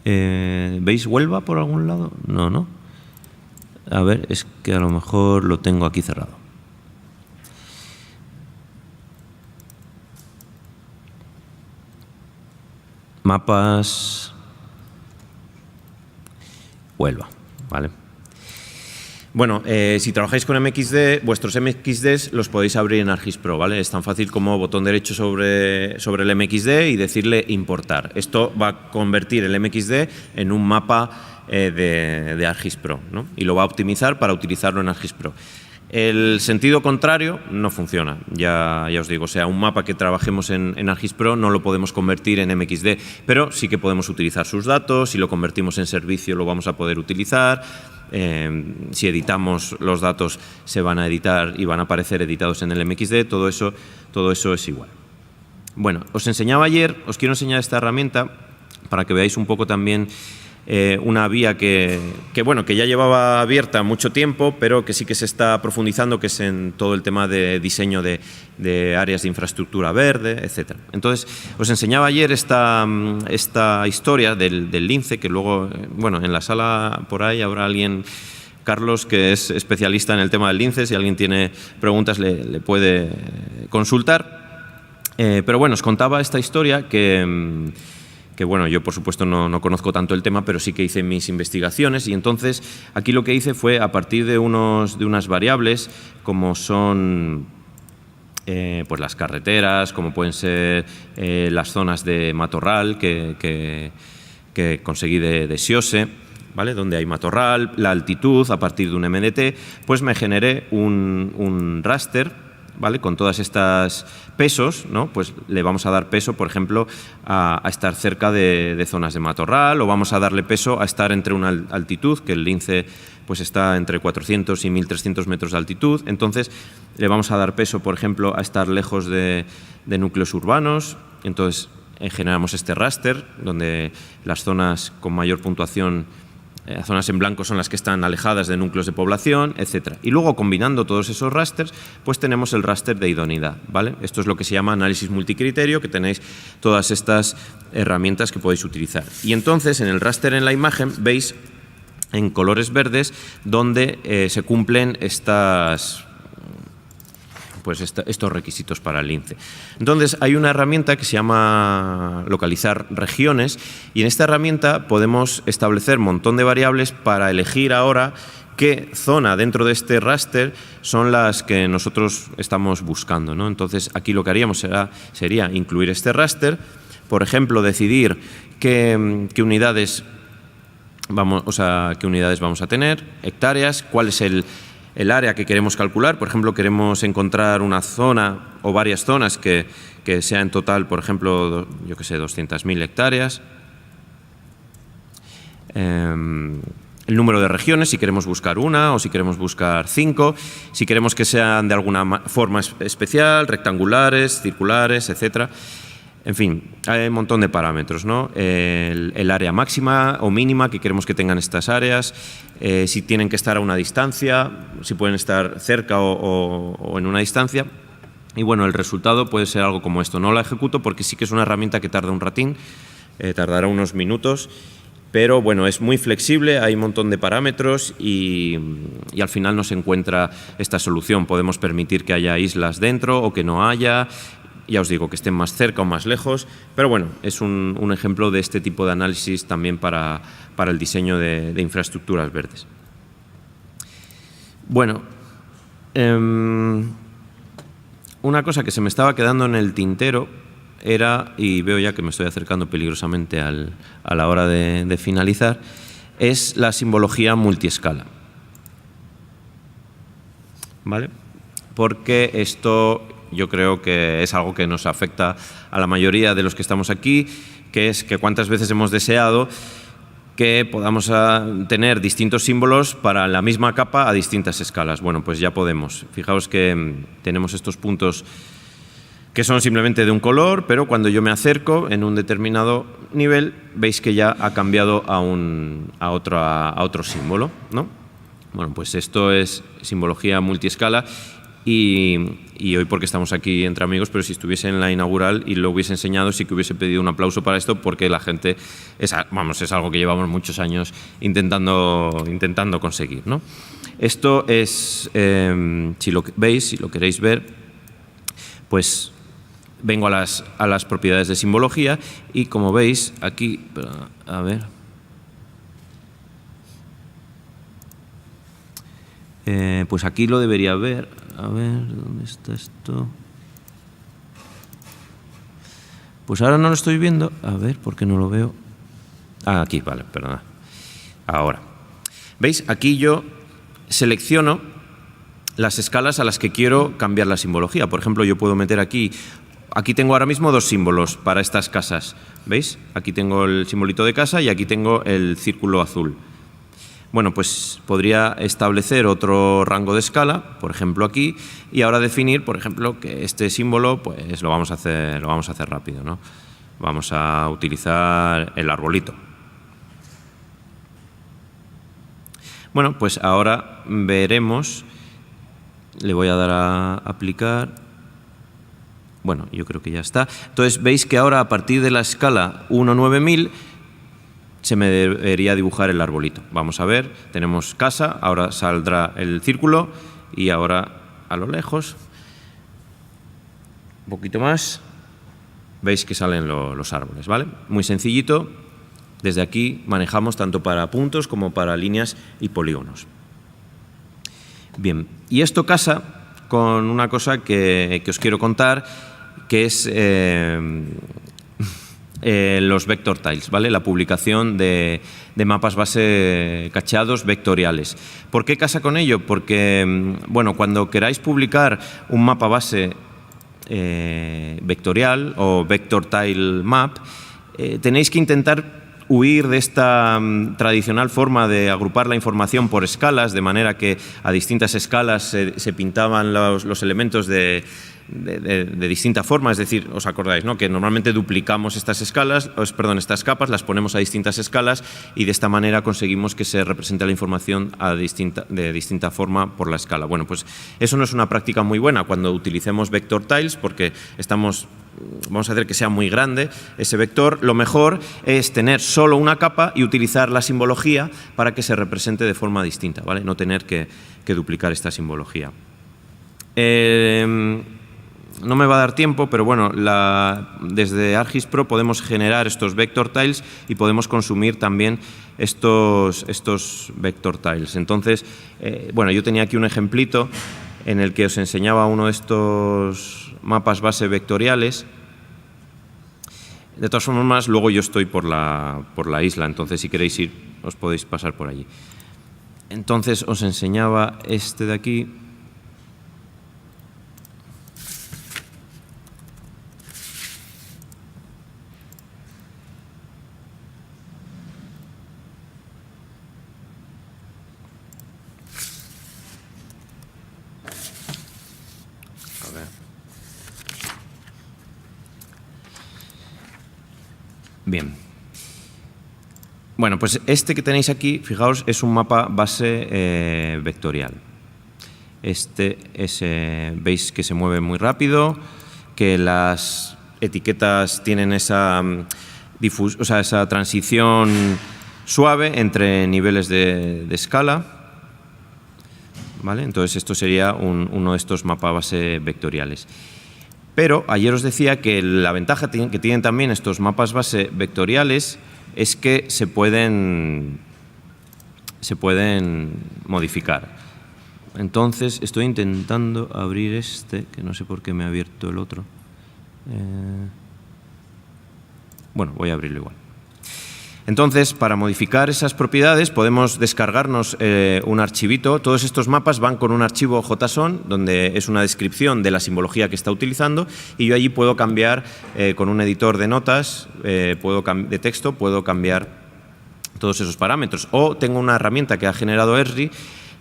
¿Veis Huelva por algún lado? No, ¿no? A ver, es que a lo mejor lo tengo aquí cerrado. Mapas Huelva, ¿vale? Bueno, si trabajáis con MXD, vuestros MXDs los podéis abrir en ArcGIS Pro, ¿vale? Es tan fácil como botón derecho sobre el MXD y decirle importar. Esto va a convertir el MXD en un mapa de ArcGIS Pro, ¿no? Y lo va a optimizar para utilizarlo en ArcGIS Pro. El sentido contrario no funciona, ya os digo, o sea, un mapa que trabajemos en ArcGIS Pro no lo podemos convertir en MXD, pero sí que podemos utilizar sus datos. Si lo convertimos en servicio lo vamos a poder utilizar, si editamos los datos se van a editar y van a aparecer editados en el MXD, todo eso es igual. Bueno, os enseñaba ayer, os quiero enseñar esta herramienta para que veáis un poco también una vía que ya llevaba abierta mucho tiempo, pero que sí que se está profundizando, que es en todo el tema de diseño de áreas de infraestructura verde, etcétera. Entonces, os enseñaba ayer esta historia del lince, que luego, en la sala por ahí habrá alguien, Carlos, que es especialista en el tema del lince. Si alguien tiene preguntas le puede consultar. Pero bueno, os contaba esta historia que yo por supuesto no conozco tanto el tema, pero sí que hice mis investigaciones, y entonces aquí lo que hice fue, a partir de unas variables como son pues las carreteras, como pueden ser las zonas de matorral que conseguí de SIOSE, ¿vale? Donde hay matorral, la altitud a partir de un MDT, pues me generé un raster, ¿vale? Con todas estas pesos, ¿no? Pues le vamos a dar peso, por ejemplo, a estar cerca de zonas de matorral, o vamos a darle peso a estar entre una altitud, que el lince pues está entre 400 y 1300 metros de altitud. Entonces le vamos a dar peso, por ejemplo, a estar lejos de núcleos urbanos. Entonces generamos este raster donde las zonas con mayor puntuación, zonas en blanco, son las que están alejadas de núcleos de población, etc. Y luego, combinando todos esos rasters, pues tenemos el raster de idoneidad, ¿vale? Esto es lo que se llama análisis multicriterio, que tenéis todas estas herramientas que podéis utilizar. Y entonces, en el raster, en la imagen, veis en colores verdes donde se cumplen estos requisitos para el lince. Entonces, hay una herramienta que se llama localizar regiones, y en esta herramienta podemos establecer un montón de variables para elegir ahora qué zona dentro de este raster son las que nosotros estamos buscando, ¿no? Entonces, aquí lo que haríamos sería incluir este raster, por ejemplo, decidir qué unidades vamos a tener, hectáreas, cuál es el área que queremos calcular. Por ejemplo, queremos encontrar una zona o varias zonas que sea en total, por ejemplo, yo que sé, 200.000 hectáreas. El número de regiones, si queremos buscar una o si queremos buscar 5, si queremos que sean de alguna forma especial, rectangulares, circulares, etcétera. En fin, hay un montón de parámetros, ¿no? El área máxima o mínima que queremos que tengan estas áreas, si tienen que estar a una distancia, si pueden estar cerca o en una distancia. Y bueno, el resultado puede ser algo como esto. No la ejecuto porque sí que es una herramienta que tarda un ratín, tardará unos minutos, pero bueno, es muy flexible, hay un montón de parámetros y al final nos encuentra esta solución. Podemos permitir que haya islas dentro o que no haya. Ya os digo, que estén más cerca o más lejos, pero bueno, es un ejemplo de este tipo de análisis también para el diseño de infraestructuras verdes. Bueno, una cosa que se me estaba quedando en el tintero era, y veo ya que me estoy acercando peligrosamente a la hora de finalizar, es la simbología multiescala, ¿vale? Porque esto yo creo que es algo que nos afecta a la mayoría de los que estamos aquí, que es que cuántas veces hemos deseado que podamos tener distintos símbolos para la misma capa a distintas escalas. Bueno, pues ya podemos. Fijaos que tenemos estos puntos que son simplemente de un color, pero cuando yo me acerco en un determinado nivel, veis que ya ha cambiado a otro símbolo, ¿no? Bueno, pues esto es simbología multiescala. Y hoy porque estamos aquí entre amigos, pero si estuviese en la inaugural y lo hubiese enseñado, sí que hubiese pedido un aplauso para esto, porque la gente, es algo que llevamos muchos años intentando conseguir, ¿no? Esto es, si lo veis, si lo queréis ver, pues vengo a las propiedades de simbología y como veis aquí, a ver, pues aquí lo debería ver. A ver, ¿dónde está esto? Pues ahora no lo estoy viendo. A ver, ¿por qué no lo veo? Ah, aquí, vale, perdona. Ahora. ¿Veis? Aquí yo selecciono las escalas a las que quiero cambiar la simbología. Por ejemplo, yo puedo meter aquí tengo ahora mismo dos símbolos para estas casas. ¿Veis? Aquí tengo el simbolito de casa y aquí tengo el círculo azul. Bueno, pues podría establecer otro rango de escala, por ejemplo aquí, y ahora definir, por ejemplo, que este símbolo pues lo vamos a hacer rápido, ¿no? Vamos a utilizar el arbolito. Bueno, pues ahora veremos, le voy a dar a aplicar. Bueno, yo creo que ya está. Entonces veis que ahora a partir de la escala 1/9000 se me debería dibujar el arbolito. Vamos a ver, tenemos casa, ahora saldrá el círculo y ahora a lo lejos, un poquito más, veis que salen los árboles, ¿vale? Muy sencillito, desde aquí manejamos tanto para puntos como para líneas y polígonos. Bien, y esto casa con una cosa que os quiero contar, que es los vector tiles, ¿vale? La publicación de mapas base cacheados vectoriales. ¿Por qué casa con ello? Porque, bueno, cuando queráis publicar un mapa base vectorial o vector tile map, tenéis que intentar huir de esta tradicional forma de agrupar la información por escalas, de manera que a distintas escalas se pintaban los elementos de distinta forma. Es decir, os acordáis, ¿no?, que normalmente duplicamos estas capas, las ponemos a distintas escalas y de esta manera conseguimos que se represente la información de distinta forma por la escala. Bueno, pues eso no es una práctica muy buena cuando utilicemos vector tiles, porque vamos a hacer que sea muy grande ese vector. Lo mejor es tener solo una capa y utilizar la simbología para que se represente de forma distinta, ¿vale? No tener que duplicar esta simbología. No me va a dar tiempo, pero bueno, desde ArcGIS Pro podemos generar estos vector tiles y podemos consumir también estos vector tiles. Entonces, bueno, yo tenía aquí un ejemplito en el que os enseñaba uno de estos mapas base vectoriales. De todas formas, luego yo estoy por la isla, entonces si queréis ir, os podéis pasar por allí. Entonces os enseñaba este de aquí. Bien. Bueno, pues este que tenéis aquí, fijaos, es un mapa base vectorial. Veis que se mueve muy rápido, que las etiquetas tienen esa transición suave entre niveles de escala, ¿vale? Entonces esto sería uno de estos mapas base vectoriales. Pero ayer os decía que la ventaja que tienen también estos mapas base vectoriales es que se pueden modificar. Entonces estoy intentando abrir que no sé por qué me ha abierto el otro. Bueno, voy a abrirlo igual. Entonces, para modificar esas propiedades podemos descargarnos un archivito. Todos estos mapas van con un archivo JSON, donde es una descripción de la simbología que está utilizando, y yo allí puedo cambiar con un editor de notas, de texto, puedo cambiar todos esos parámetros. O tengo una herramienta que ha generado Esri,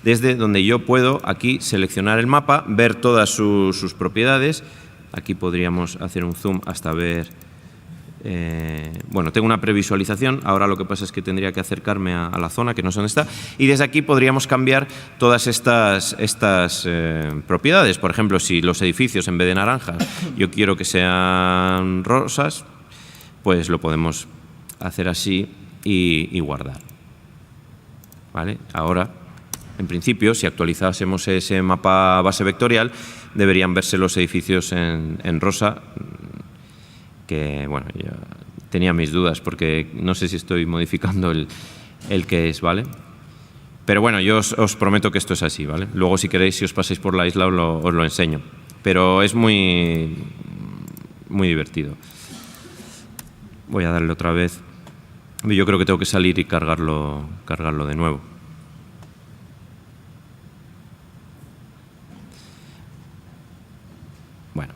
desde donde yo puedo aquí seleccionar el mapa, ver todas sus propiedades. Aquí podríamos hacer un zoom hasta ver. Bueno, tengo una previsualización, ahora lo que pasa es que tendría que acercarme a la zona, que no sé dónde está, y desde aquí podríamos cambiar todas estas propiedades. Por ejemplo, si los edificios en vez de naranjas yo quiero que sean rosas, pues lo podemos hacer así y guardar. ¿Vale? Ahora, en principio, si actualizásemos ese mapa base vectorial, deberían verse los edificios en rosa, que, bueno, yo tenía mis dudas porque no sé si estoy modificando el que es, ¿vale? Pero bueno, yo os prometo que esto es así, ¿vale? Luego, si queréis, si os pasáis por la isla, os lo enseño. Pero es muy divertido. Voy a darle otra vez. Yo creo que tengo que salir y cargarlo de nuevo. Bueno.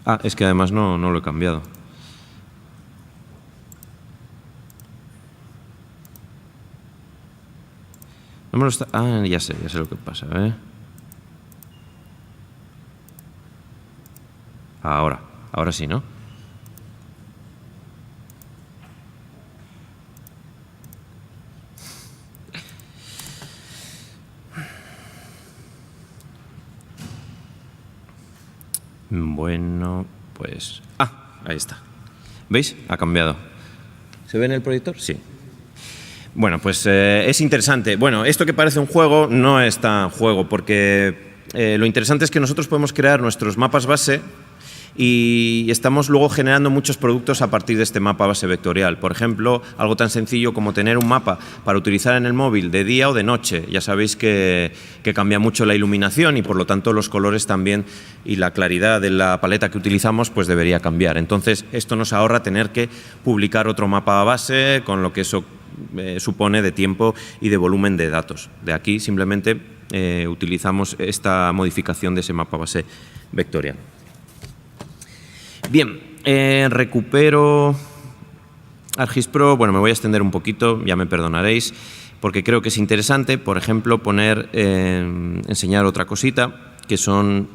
Ah, es que además no lo he cambiado. No me lo está... Ah, ya sé lo que pasa, ¿eh? Ahora sí, ¿no? Bueno, pues... Ah, ahí está. ¿Veis? Ha cambiado. ¿Se ve en el proyector? Sí. Bueno, pues es interesante. Bueno, esto que parece un juego no es tan juego, porque lo interesante es que nosotros podemos crear nuestros mapas base y estamos luego generando muchos productos a partir de este mapa base vectorial. Por ejemplo, algo tan sencillo como tener un mapa para utilizar en el móvil de día o de noche. Ya sabéis que cambia mucho la iluminación y por lo tanto los colores también y la claridad de la paleta que utilizamos pues debería cambiar. Entonces esto nos ahorra tener que publicar otro mapa base con lo que eso supone de tiempo y de volumen de datos. De aquí simplemente utilizamos esta modificación de ese mapa base vectorial. Bien, recupero ArcGIS Pro. Bueno, me voy a extender un poquito, ya me perdonaréis, porque creo que es interesante, por ejemplo, enseñar otra cosita, que son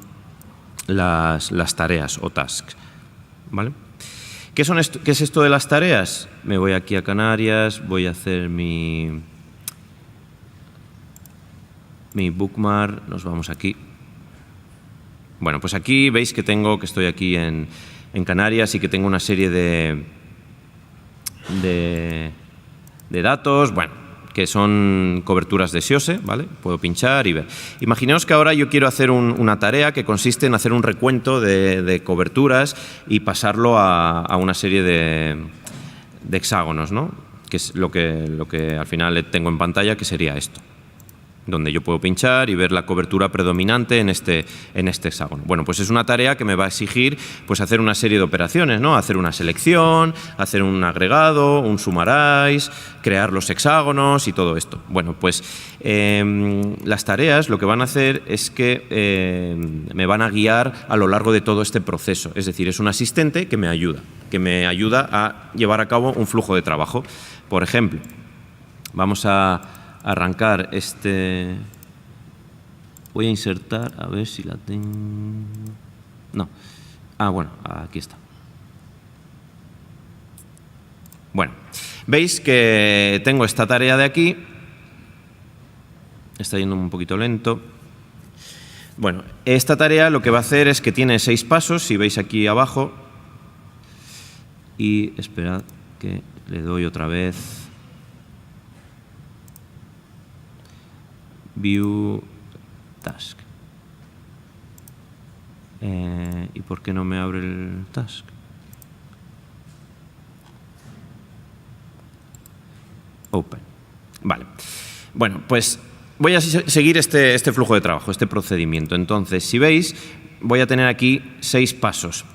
las tareas o tasks, ¿vale? ¿Qué es esto de las tareas? Me voy aquí a Canarias, voy a hacer mi bookmark, nos vamos aquí. Bueno, pues aquí veis que estoy aquí en Canarias y que tengo una serie de datos, bueno, que son coberturas de SIOSE, ¿vale? Puedo pinchar y ver. Imaginaos que ahora yo quiero hacer una tarea que consiste en hacer un recuento de coberturas y pasarlo a una serie de hexágonos, ¿no? Que es lo que al final tengo en pantalla, que sería esto, donde yo puedo pinchar y ver la cobertura predominante en este hexágono. Bueno, pues es una tarea que me va a exigir pues hacer una serie de operaciones, ¿no? Hacer una selección, hacer un agregado, un summarize, crear los hexágonos y todo esto. Bueno, pues las tareas lo que van a hacer es que me van a guiar a lo largo de todo este proceso. Es decir, es un asistente que me ayuda a llevar a cabo un flujo de trabajo. Por ejemplo, vamos a arrancar este. Voy a insertar, a ver si la tengo. No. Bueno, aquí está. Bueno, veis que tengo esta tarea de aquí. Está yendo un poquito lento. Bueno, esta tarea lo que va a hacer es que tiene 6 pasos, si veis aquí abajo. Y esperad que le doy otra vez. View Task. ¿Y por qué no me abre el task? Open. Vale. Bueno, pues voy a seguir este flujo de trabajo, este procedimiento. Entonces, si veis, voy a tener aquí 6 pasos.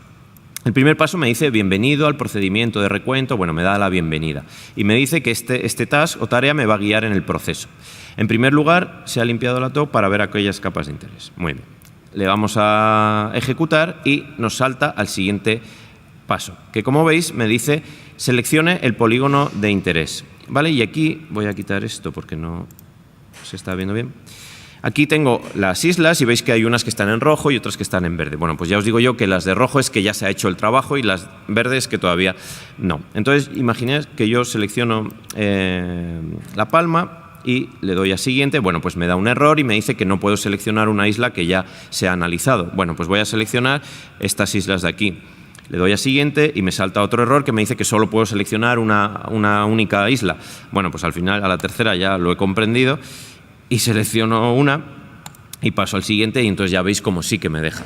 El primer paso me dice bienvenido al procedimiento de recuento, bueno, me da la bienvenida y me dice que este task o tarea me va a guiar en el proceso. En primer lugar, se ha limpiado la top para ver aquellas capas de interés. Muy bien. Le vamos a ejecutar y nos salta al siguiente paso, que como veis me dice seleccione el polígono de interés. ¿Vale? Y aquí voy a quitar esto porque no se está viendo bien. Aquí tengo las islas y veis que hay unas que están en rojo y otras que están en verde. Bueno, pues ya os digo yo que las de rojo es que ya se ha hecho el trabajo y las verdes que todavía no. Entonces, imaginad que yo selecciono la palma y le doy a siguiente. Bueno, pues me da un error y me dice que no puedo seleccionar una isla que ya se ha analizado. Bueno, pues voy a seleccionar estas islas de aquí. Le doy a siguiente y me salta otro error que me dice que solo puedo seleccionar una única isla. Bueno, pues al final, a la tercera ya lo he comprendido y selecciono una y paso al siguiente y entonces ya veis como sí que me deja.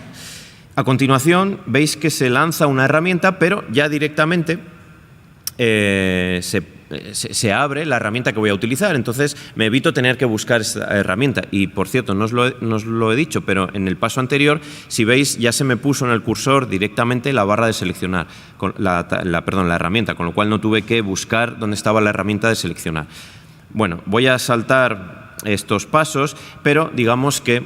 A continuación veis que se lanza una herramienta, pero ya directamente se abre la herramienta que voy a utilizar, entonces me evito tener que buscar esta herramienta. Y por cierto, no os lo he dicho, pero en el paso anterior, si veis, ya se me puso en el cursor directamente la barra de seleccionar, la herramienta, con lo cual no tuve que buscar dónde estaba la herramienta de seleccionar. Bueno, voy a saltar estos pasos, pero digamos que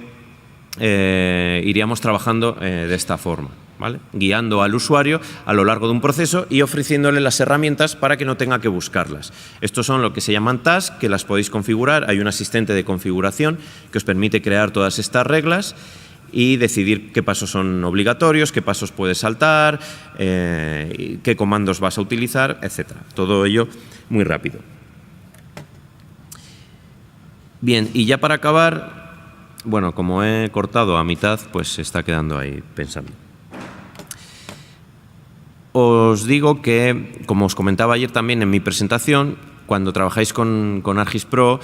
iríamos trabajando de esta forma, ¿vale? Guiando al usuario a lo largo de un proceso y ofreciéndole las herramientas para que no tenga que buscarlas. Estos son lo que se llaman tasks, que las podéis configurar. Hay un asistente de configuración que os permite crear todas estas reglas y decidir qué pasos son obligatorios, qué pasos puedes saltar, qué comandos vas a utilizar, etcétera. Todo ello muy rápido. Bien, y ya para acabar, bueno, como he cortado a mitad, pues se está quedando ahí pensando. Os digo que, como os comentaba ayer también en mi presentación, cuando trabajáis con ArcGIS Pro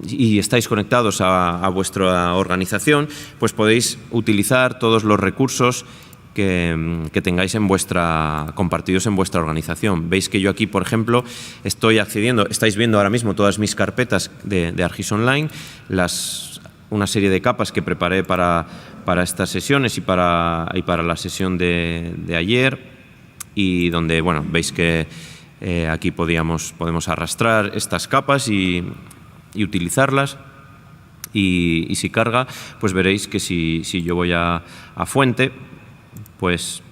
y estáis conectados a vuestra organización, pues podéis utilizar todos los recursos que tengáis compartidos en vuestra organización. Veis que yo aquí, por ejemplo, estoy accediendo, estáis viendo ahora mismo todas mis carpetas de ArcGIS Online, una serie de capas que preparé para estas sesiones y para la sesión de ayer, y donde, bueno, veis que aquí podemos arrastrar estas capas y utilizarlas. Y si carga, pues veréis que si yo voy a fuente, pues,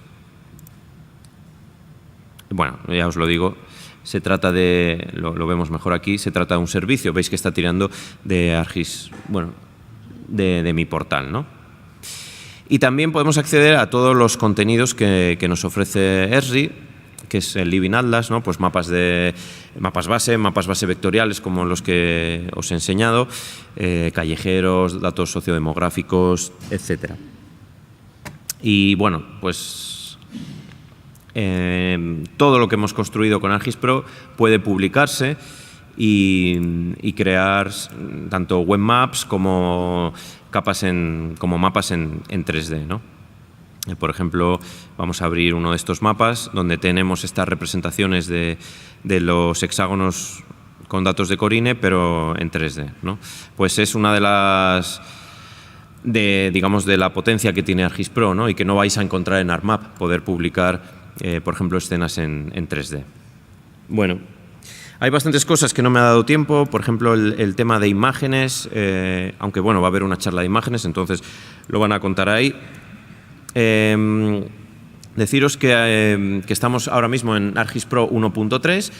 bueno, ya os lo digo, se trata de, lo vemos mejor aquí, se trata de un servicio. Veis que está tirando de ArcGIS, bueno, de mi portal, ¿no? Y también podemos acceder a todos los contenidos que nos ofrece Esri, que es el Living Atlas, ¿no? Pues mapas base vectoriales como los que os he enseñado, callejeros, datos sociodemográficos, etcétera. Y bueno, pues todo lo que hemos construido con ArcGIS Pro puede publicarse y crear tanto webmaps como mapas en 3D, ¿no? Por ejemplo, vamos a abrir uno de estos mapas donde tenemos estas representaciones de los hexágonos con datos de Corine, pero en 3D, ¿no? Pues es una de las digamos, de la potencia que tiene ArcGIS Pro, ¿no? Y que no vais a encontrar en ArcMap, poder publicar, por ejemplo, escenas en 3D. Bueno, hay bastantes cosas que no me ha dado tiempo, por ejemplo, el tema de imágenes, aunque bueno, va a haber una charla de imágenes, entonces lo van a contar ahí. Deciros que estamos ahora mismo en ArcGIS Pro 1.3,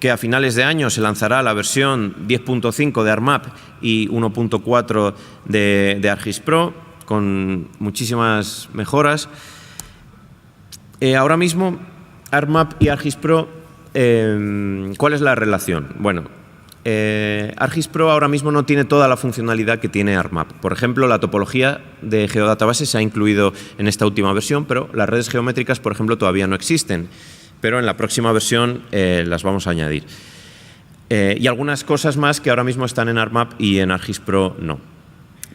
que a finales de año se lanzará la versión 10.5 de ArcMap y 1.4 de ArcGIS Pro, con muchísimas mejoras. Ahora mismo, ArcMap y ArcGIS Pro, ¿cuál es la relación? Bueno, ArcGIS Pro ahora mismo no tiene toda la funcionalidad que tiene ArcMap. Por ejemplo, la topología de geodatabase se ha incluido en esta última versión, pero las redes geométricas, por ejemplo, todavía no existen. Pero en la próxima versión las vamos a añadir. Y algunas cosas más que ahora mismo están en ArcMap y en ArcGIS Pro no.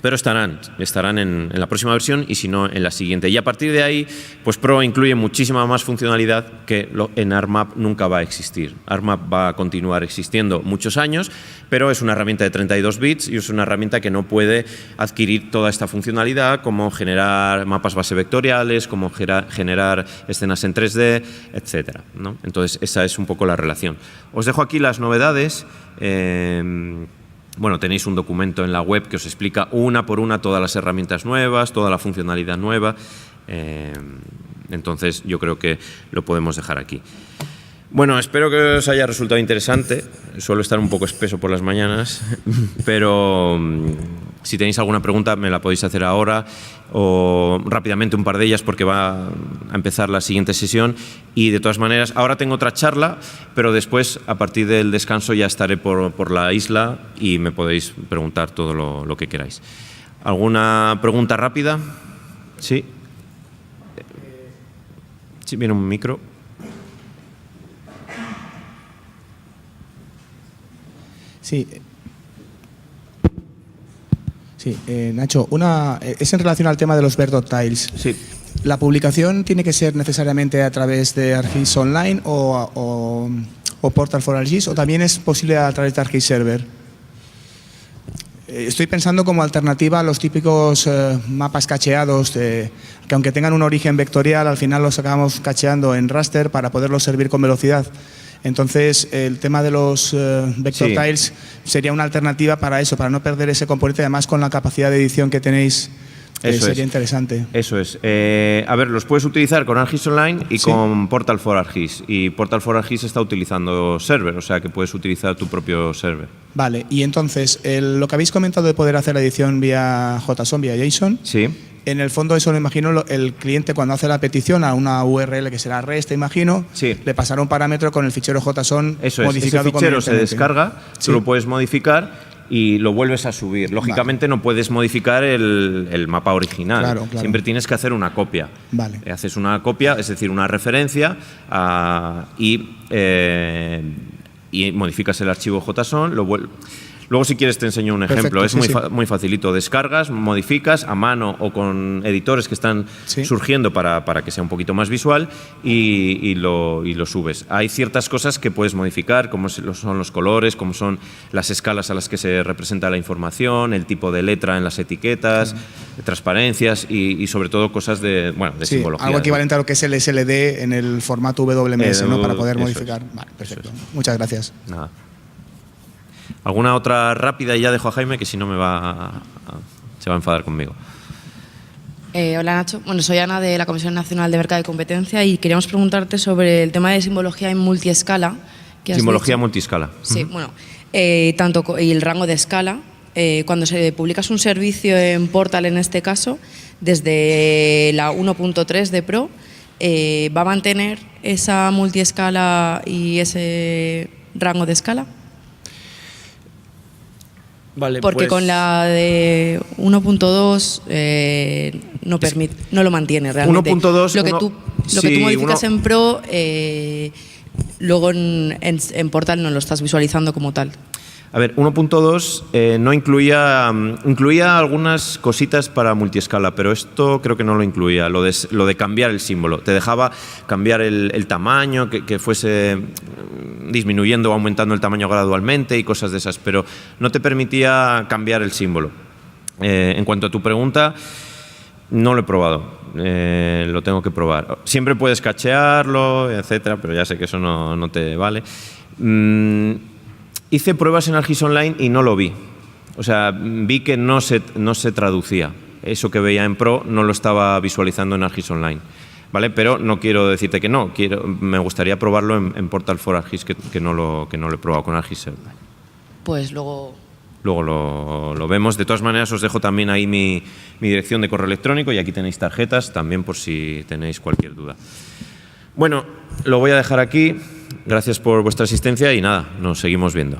Pero estarán en la próxima versión y si no en la siguiente. Y a partir de ahí, pues Pro incluye muchísima más funcionalidad que en ArcMap nunca va a existir. ArcMap va a continuar existiendo muchos años, pero es una herramienta de 32 bits y es una herramienta que no puede adquirir toda esta funcionalidad, como generar mapas base vectoriales, como generar escenas en 3D, etcétera, ¿no? Entonces, esa es un poco la relación. Os dejo aquí las novedades. Bueno, tenéis un documento en la web que os explica una por una todas las herramientas nuevas, toda la funcionalidad nueva. Entonces, yo creo que lo podemos dejar aquí. Bueno, espero que os haya resultado interesante. Suelo estar un poco espeso por las mañanas, pero si tenéis alguna pregunta me la podéis hacer ahora o rápidamente un par de ellas porque va a empezar la siguiente sesión. Y de todas maneras, ahora tengo otra charla, pero después, a partir del descanso, ya estaré por la isla y me podéis preguntar todo lo que queráis. ¿Alguna pregunta rápida? ¿Sí? Sí, viene un micro. Sí. Sí, Nacho, es en relación al tema de los Ver.Tiles. Sí. ¿La publicación tiene que ser necesariamente a través de ArcGIS Online o Portal for ArcGIS, o también es posible a través de ArcGIS Server? Estoy pensando como alternativa a los típicos mapas cacheados, que aunque tengan un origen vectorial, al final los acabamos cacheando en raster para poderlos servir con velocidad. Entonces, el tema de los Vector.Tiles sería una alternativa para eso, para no perder ese componente, además con la capacidad de edición que tenéis. Sería interesante. Eso es. A ver, los puedes utilizar con ArcGIS Online y con Portal for ArcGIS. Y Portal for ArcGIS está utilizando server, o sea que puedes utilizar tu propio server. Vale, y entonces, lo que habéis comentado de poder hacer la edición vía JSON, vía JSON. Sí. En el fondo, eso lo imagino, el cliente cuando hace la petición a una URL que será REST, imagino, le pasará un parámetro con el fichero JSON modificado. Ese fichero se descarga, tú lo puedes modificar y lo vuelves a subir. Lógicamente no puedes modificar el mapa original. Claro. Siempre tienes que hacer una copia. Vale. Haces una copia, es decir, una referencia y modificas el archivo JSON, Luego, si quieres, te enseño un ejemplo. Perfecto, Es muy facilito. Descargas, modificas a mano o con editores que están surgiendo para que sea un poquito más visual y lo subes. Hay ciertas cosas que puedes modificar, como son los colores, como son las escalas a las que se representa la información, el tipo de letra en las etiquetas, transparencias y sobre todo cosas de simbología. Algo equivalente a lo que es el SLD en el formato WMS, ¿no? Para poder modificar. Vale, perfecto. Muchas gracias. Nada. ¿Alguna otra rápida y ya dejo a Jaime, que si no se va a enfadar conmigo? Hola Nacho, bueno, soy Ana de la Comisión Nacional de Mercado y Competencia y queríamos preguntarte sobre el tema de simbología en multiescala. Simbología multiescala. Sí, bueno, y el rango de escala. Cuando publicas un servicio en Portal, en este caso, desde la 1.3 de Pro, ¿va a mantener esa multiescala y ese rango de escala? Vale, porque con la de 1.2 no lo mantiene realmente. 1.2 lo que tú modificas en Pro, luego en Portal no lo estás visualizando como tal. A ver, 1.2 no incluía algunas cositas para multiescala, pero esto creo que no lo incluía, lo de cambiar el símbolo. Te dejaba cambiar el tamaño, que fuese disminuyendo o aumentando el tamaño gradualmente y cosas de esas, pero no te permitía cambiar el símbolo. En cuanto a tu pregunta, no lo he probado, lo tengo que probar. Siempre puedes cachearlo, etcétera, pero ya sé que eso no te vale. Hice pruebas en ArcGIS Online y no lo vi. O sea, vi que no se traducía. Eso que veía en Pro no lo estaba visualizando en ArcGIS Online. ¿Vale? Pero no quiero decirte que no. Me gustaría probarlo en Portal for ArcGIS, que no lo he probado con ArcGIS. Pues luego lo vemos. De todas maneras, os dejo también ahí mi dirección de correo electrónico y aquí tenéis tarjetas también por si tenéis cualquier duda. Bueno, lo voy a dejar aquí. Gracias por vuestra asistencia y nada, nos seguimos viendo.